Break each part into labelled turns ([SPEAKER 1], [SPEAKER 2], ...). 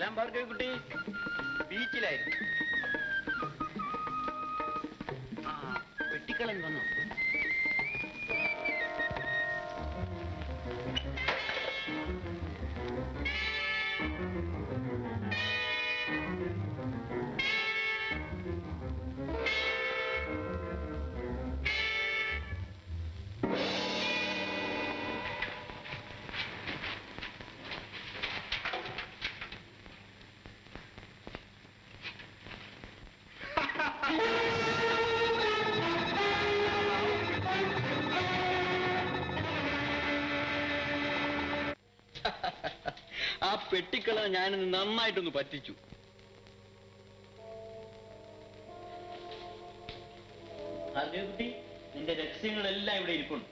[SPEAKER 1] സലാം ഭാർഗവി കുട്ടി. ബീച്ചിലായിരുന്നു. ആ വെട്ടിക്കളൻ വന്നു. ആ പെട്ടിക്കള ഞാനിന്ന് നന്നായിട്ടൊന്ന് പറ്റിച്ചു. കുട്ടി, നിന്റെ രഹസ്യങ്ങളെല്ലാം ഇവിടെ ഇരിപ്പുണ്ട്.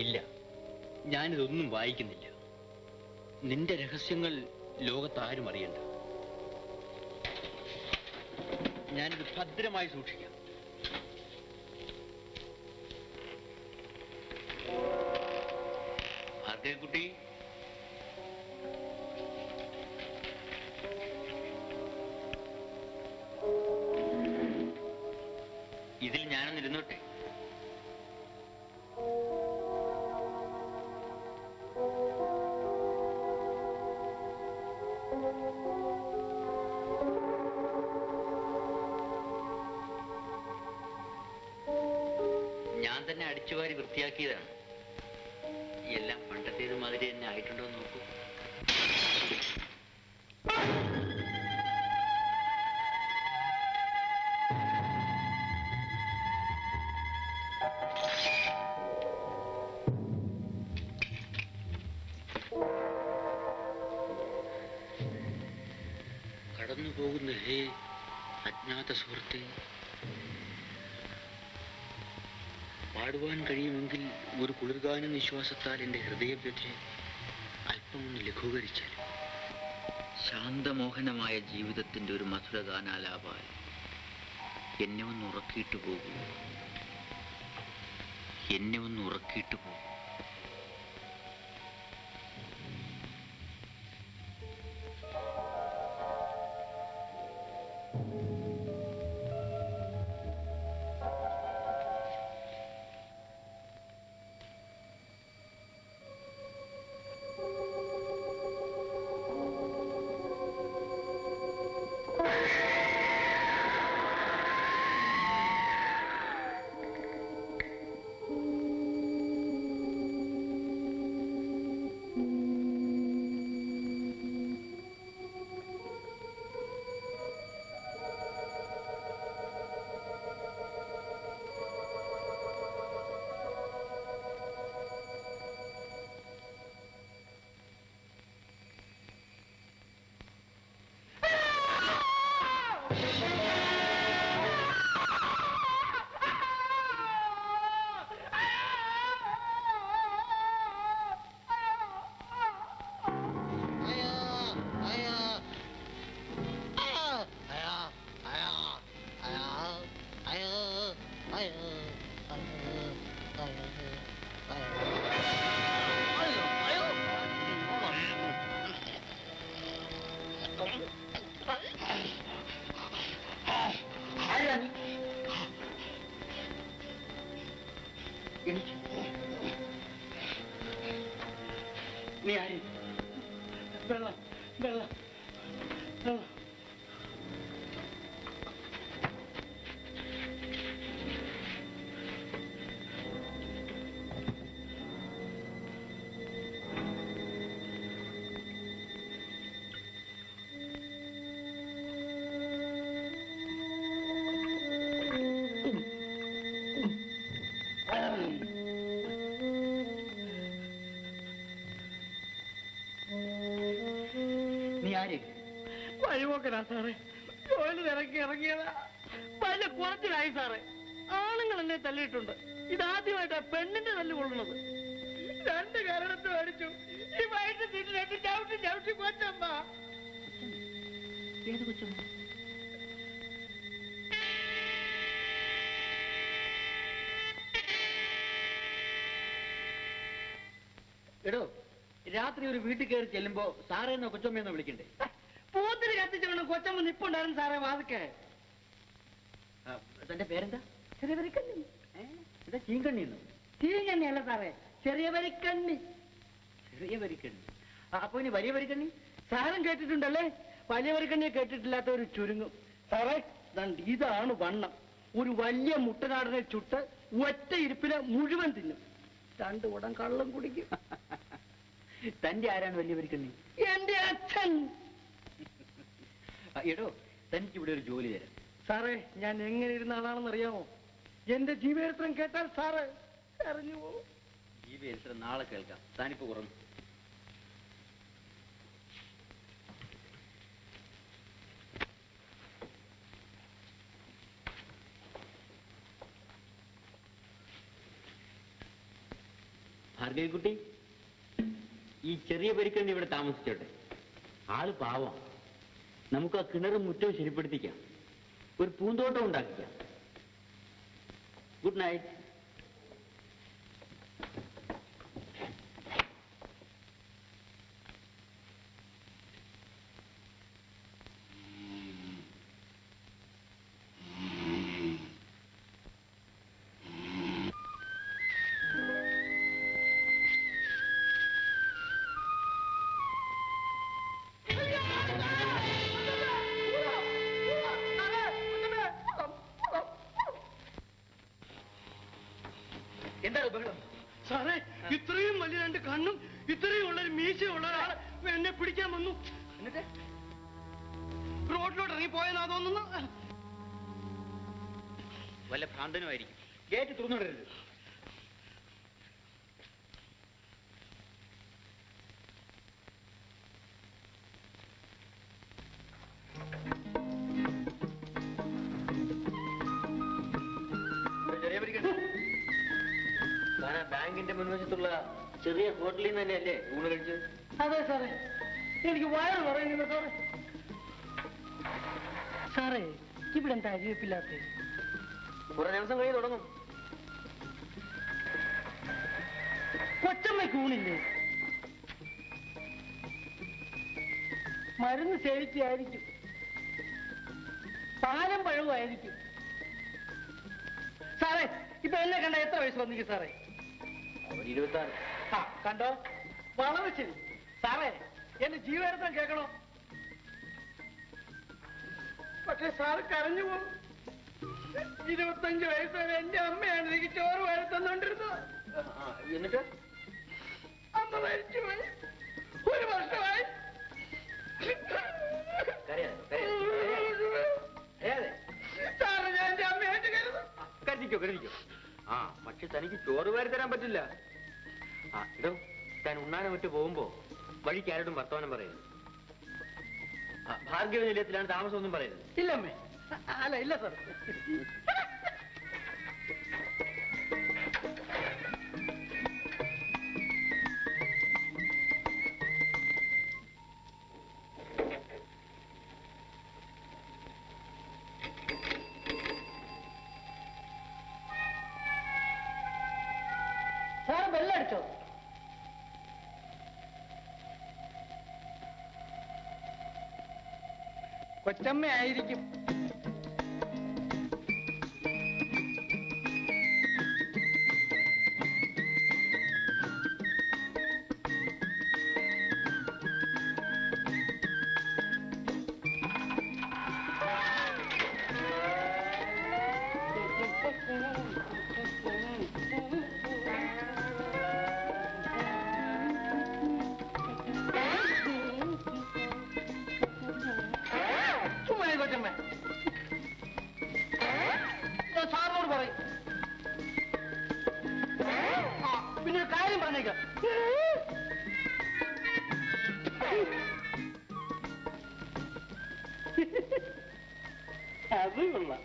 [SPEAKER 1] ഇല്ല, ഞാനിതൊന്നും വായിക്കുന്നില്ല. നിന്റെ രഹസ്യങ്ങൾ ലോകത്താരും അറിയണ്ട. ഞാനിത് ഭദ്രമായി സൂക്ഷിക്കാം. ഭാർഗവക്കുട്ടി, ഇതിൽ ഞാനൊന്നിരുന്നോട്ടെ? ഞാൻ തന്നെ അടിച്ചുവാരി വൃത്തിയാക്കിയതാണ്. എല്ലാം പണ്ടത്തേത് മാതിരി തന്നെ ആയിട്ടുണ്ടോ എന്ന് നോക്കൂ. കടന്നു പോകുന്ന ഹേ അജ്ഞാത സുഹൃത്തെ, പാടുവാൻ കഴിയുമെങ്കിൽ ഒരു കുളിർഗാന നിശ്വാസത്താൽ എൻ്റെ ഹൃദയവ്യഥയെ അല്പമൊന്ന് ലഘൂകരിച്ചാൽ. ശാന്തമോഹനമായ ജീവിതത്തിൻ്റെ ഒരു മധുരഗാനാലാപാൽ എന്നെ ഒന്ന് ഉറക്കിയിട്ട് പോകൂ. എന്നെ ഒന്ന് ഉറക്കിയിട്ട് പോകൂ. നീ ആര്? വെള്ളം വെള്ളം വെള്ളം. നീ ആര്? വഴിപോക്കനാ സാറേ. ജോലി തിരക്കി ഇറങ്ങിയതാ. പല കുറച്ചിലായി സാറേ. ആണുങ്ങൾ എന്നെ തല്ലിയിട്ടുണ്ട്. ഇതാദ്യമായിട്ടാ പെണ്ണിന്റെ തല്ല് കൊള്ളുന്നത്. 2 കാരണത്ത് മേടിച്ചു. ഈ വയറ്റ് തിരിഞ്ഞിട്ട് ചവിട്ടി ചവിട്ടി കൊച്ചമ്മ. ഏത് കൊച്ചമ്മ? എടോ,
[SPEAKER 2] രാത്രി ഒരു വീട്ടിൽ കയറി ചെല്ലുമ്പോ സാറേന്നോ കൊച്ചമ്മയെന്നോ വിളിക്കണ്ടേ?
[SPEAKER 1] പൂത്തിരി കത്തിച്ചോണ്ട് കൊച്ചമ്മ നിപ്പുണ്ടായിരുന്നു സാറേ വാതിക്കെ.
[SPEAKER 2] തന്റെ പേരെന്താ?
[SPEAKER 1] ചെറിയ വരിക്കണ്ണി.
[SPEAKER 2] എന്താ ചീങ്കണ്ണിന്നോ?
[SPEAKER 1] ചീങ്കണ്ണി അല്ല സാറേ, ചെറിയ വരിക്കണ്ണി.
[SPEAKER 2] ചെറിയ വരിക്കണ്ണി. അപ്പൊ ഇനി വലിയ വരിക്കണ്ണി?
[SPEAKER 1] സാറും കേട്ടിട്ടുണ്ടല്ലേ? വലിയ വരിക്കണ്ണിയെ കേട്ടിട്ടില്ലാത്ത ഒരു ചുരുങ്ങും. സാറേ ഇതാണ് വണ്ണം. ഒരു വലിയ മുട്ടനാടിനെ ചുട്ട് ഒറ്റ ഇരിപ്പിനെ മുഴുവൻ തിന്നും. 2 കുടം കള്ളം കുടിക്കും.
[SPEAKER 2] തന്റെ ആരാണ് വലിയ വരിക്കണ്ണി?
[SPEAKER 1] എന്റെ അച്ഛൻ.
[SPEAKER 2] എടോ, തനിക്ക് ഇവിടെ ഒരു ജോലി തരാം.
[SPEAKER 1] സാറേ ഞാൻ എങ്ങനെ ഇരുന്ന ആളാണെന്ന് അറിയാമോ? എന്റെ ജീവചരിത്രം കേട്ടാൽ സാറ് അറിഞ്ഞു പോകും.
[SPEAKER 2] ജീവചരിത്രം നാളെ കേൾക്കാം. താനിപ്പോ കുറഞ്ഞു. ഭാർഗവിക്കുട്ടി, ഈ ചെറിയ പരിക്കണ്ണി ഇവിടെ താമസിച്ചോട്ടെ. ആള് പാവം. നമുക്ക് ആ കിണറും മുറ്റവും ശരിപ്പെടുത്തിക്കാം. ഒരു പൂന്തോട്ടം ഉണ്ടാക്കിക്കാം. Good night.
[SPEAKER 1] എന്താ ബഹളം? സാറേ ഇത്രയും വലിയ 2 കണ്ണും ഇത്രയും ഉള്ളൊരു മീശയുള്ള ഒരാൾ എന്നെ പിടിക്കാൻ വന്നു. എന്നിട്ട് റോഡിലോട്ട് ഇറങ്ങി പോയെന്നാ തോന്നുന്നു.
[SPEAKER 2] വല്ല ഭ്രാന്തനുമായിരിക്കും. ഗേറ്റ് തുറന്നിടരുത്. ബാങ്കിന്റെ മുൻവശത്തുള്ള ചെറിയ ഹോട്ടലിൽ നിന്ന് തന്നെയല്ലേ ഊണ് കഴിച്ചത്?
[SPEAKER 1] അതെ സാറേ, എനിക്ക് വയറ് പറയുന്നില്ല സാറേ. സാറേ ഇവിടെ എന്താ അരിവെപ്പില്ലാത്ത?
[SPEAKER 2] കുറെ ദിവസം കഴിഞ്ഞ് തുടങ്ങും.
[SPEAKER 1] കൊച്ചമ്മയ്ക്ക് ഊണില്ലേ? മരുന്ന് സേവിക്കുകയായിരിക്കും, പാലും പഴവും ആയിരിക്കും. സാറേ ഇപ്പൊ എന്നെ കണ്ട എത്ര വയസ്സ് വന്നിരിക്കും സാറേ?
[SPEAKER 2] 26.
[SPEAKER 1] ആ കണ്ടോ, വളരെ ശരി. സാറേ എന്റെ ജീവചരിത്രം കേൾക്കണോ? പക്ഷെ സാറ് കരഞ്ഞു പോകും. 25 വയസ്സ് വരെ എന്റെ അമ്മയാണ് എനിക്ക് ചോറ് വാരി തന്നോണ്ടിരുന്നത്.
[SPEAKER 2] എന്നിട്ട്
[SPEAKER 1] അമ്മ മരിച്ചുപോയി. 1 വർഷമായി. സാറ് ഞാൻ എന്റെ അമ്മയായിട്ട് കരുതും.
[SPEAKER 2] കരുതിക്കോ. ആ പക്ഷെ തനിക്ക് ചോറ് വാരി തരാൻ പറ്റില്ല. ഇടോ, താൻ ഉണ്ണാനെ മറ്റു പോകുമ്പോ വഴിക്ക് ആരോടും വർത്തമാനം പറയരുത്. ഭാർഗവ നിലയത്തിലാണ് താമസം ഒന്നും പറയരുത്.
[SPEAKER 1] ഇല്ലമ്മേ. അല്ല ഇല്ല സാർ. സാർ ബെല്ലടിച്ചോ? കൊച്ചമ്മ ആയിരിക്കും. സാറിനോട് പറയും. പിന്നെ ഒരു കാര്യം പറഞ്ഞേക്കാം. അത് കൊള്ളാം.